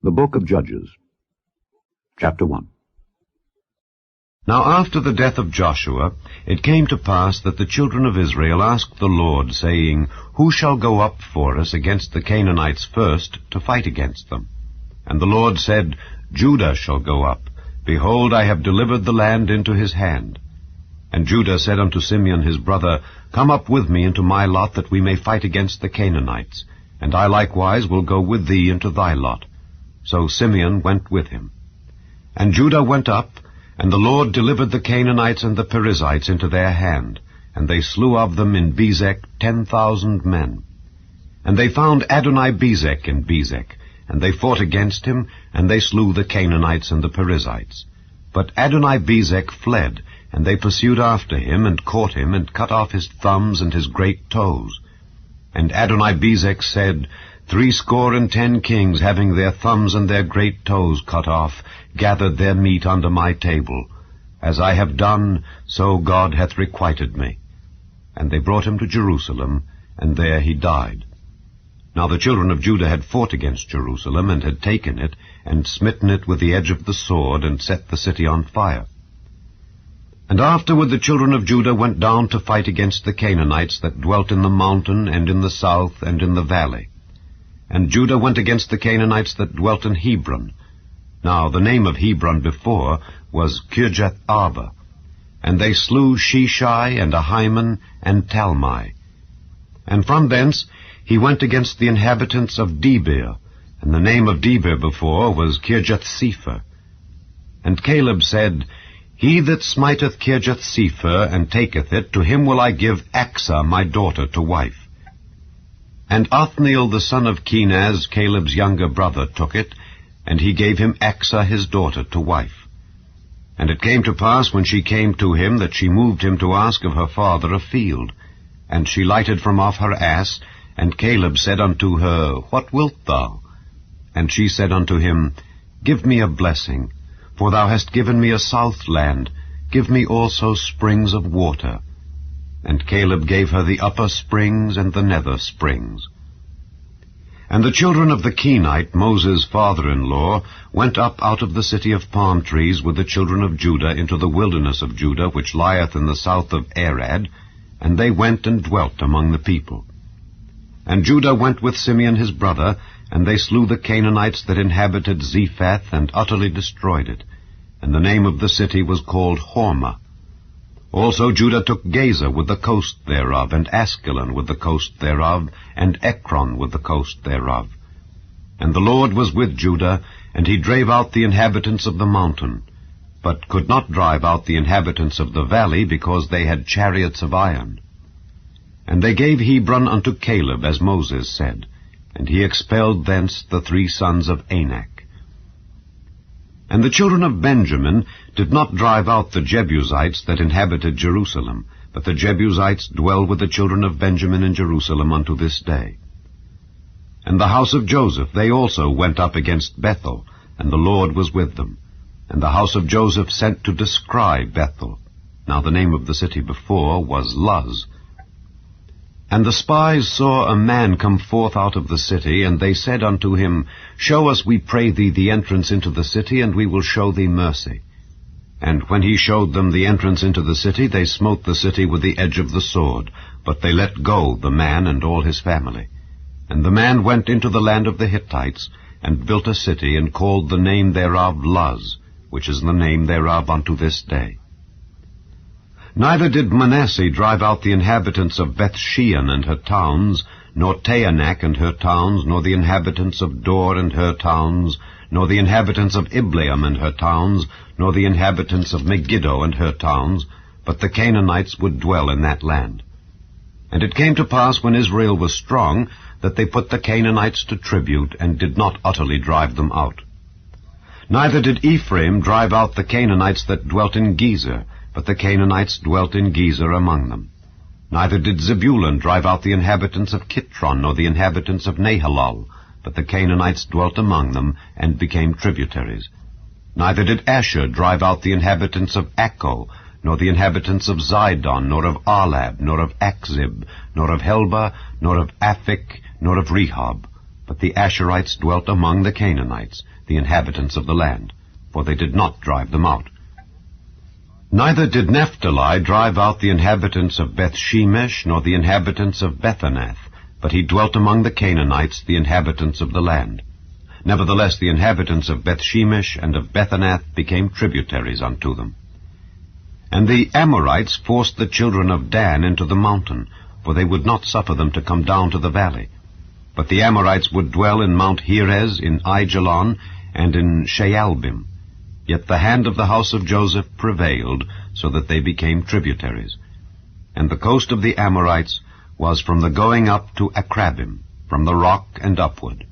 The Book of Judges, Chapter 1. Now after the death of Joshua, it came to pass that the children of Israel asked the Lord, saying, Who shall go up for us against the Canaanites first, to fight against them? And the Lord said, Judah shall go up. Behold, I have delivered the land into his hand. And Judah said unto Simeon his brother, Come up with me into my lot, that we may fight against the Canaanites. And I likewise will go with thee into thy lot. So Simeon went with him. And Judah went up, and the Lord delivered the Canaanites and the Perizzites into their hand, and they slew of them in Bezek 10,000 men. And they found Adoni-Bezek in Bezek, and they fought against him, and they slew the Canaanites and the Perizzites. But Adoni-Bezek fled, and they pursued after him, and caught him, and cut off his thumbs and his great toes. And Adoni-Bezek said, 70 kings, having their thumbs and their great toes cut off, gathered their meat under my table. As I have done, so God hath requited me. And they brought him to Jerusalem, and there he died. Now the children of Judah had fought against Jerusalem, and had taken it, and smitten it with the edge of the sword, and set the city on fire. And afterward the children of Judah went down to fight against the Canaanites that dwelt in the mountain, and in the south, and in the valley. And Judah went against the Canaanites that dwelt in Hebron. Now the name of Hebron before was Kirjath-Arba. And they slew Sheshai, and Ahiman, and Talmai. And from thence he went against the inhabitants of Debir, and the name of Debir before was Kirjath-Sepher. And Caleb said, He that smiteth Kirjath-Sepher, and taketh it, to him will I give Achsah my daughter to wife. And Othniel the son of Kenaz, Caleb's younger brother, took it, and he gave him Achsah his daughter to wife. And it came to pass, when she came to him, that she moved him to ask of her father a field. And she lighted from off her ass, and Caleb said unto her, What wilt thou? And she said unto him, Give me a blessing, for thou hast given me a south land, give me also springs of water. And Caleb gave her the upper springs and the nether springs. And the children of the Kenite, Moses' father-in-law, went up out of the city of palm trees with the children of Judah into the wilderness of Judah, which lieth in the south of Arad, and they went and dwelt among the people. And Judah went with Simeon his brother, and they slew the Canaanites that inhabited Zephath, and utterly destroyed it. And the name of the city was called Hormah. Also Judah took Gaza with the coast thereof, and Askelon with the coast thereof, and Ekron with the coast thereof. And the Lord was with Judah, and he drave out the inhabitants of the mountain, but could not drive out the inhabitants of the valley, because they had chariots of iron. And they gave Hebron unto Caleb, as Moses said, and he expelled thence the 3 sons of Anak. And the children of Benjamin did not drive out the Jebusites that inhabited Jerusalem, but the Jebusites dwell with the children of Benjamin in Jerusalem unto this day. And the house of Joseph, they also went up against Bethel, and the Lord was with them. And the house of Joseph sent to descry Bethel. Now the name of the city before was Luz. And the spies saw a man come forth out of the city, and they said unto him, Show us, we pray thee, the entrance into the city, and we will show thee mercy. And when he showed them the entrance into the city, they smote the city with the edge of the sword, but they let go the man and all his family. And the man went into the land of the Hittites, and built a city, and called the name thereof Luz, which is the name thereof unto this day. Neither did Manasseh drive out the inhabitants of Bethshean and her towns, nor Taanach and her towns, nor the inhabitants of Dor and her towns, nor the inhabitants of Ibleam and her towns, nor the inhabitants of Megiddo and her towns, but the Canaanites would dwell in that land. And it came to pass, when Israel was strong, that they put the Canaanites to tribute, and did not utterly drive them out. Neither did Ephraim drive out the Canaanites that dwelt in Gezer, but the Canaanites dwelt in Gezer among them. Neither did Zebulun drive out the inhabitants of Kitron, nor the inhabitants of Nahalal, but the Canaanites dwelt among them, and became tributaries. Neither did Asher drive out the inhabitants of Akko, nor the inhabitants of Zidon, nor of Arlab, nor of Akzib, nor of Helba, nor of Aphik, nor of Rehob. But the Asherites dwelt among the Canaanites, the inhabitants of the land, for they did not drive them out. Neither did Naphtali drive out the inhabitants of Bethshemesh, nor the inhabitants of Bethanath, but he dwelt among the Canaanites, the inhabitants of the land. Nevertheless the inhabitants of Bethshemesh and of Bethanath became tributaries unto them. And the Amorites forced the children of Dan into the mountain, for they would not suffer them to come down to the valley. But the Amorites would dwell in Mount Heres, in Aijalon, and in Shaalbim. Yet the hand of the house of Joseph prevailed, so that they became tributaries. And the coast of the Amorites was from the going up to Akrabim, from the rock and upward.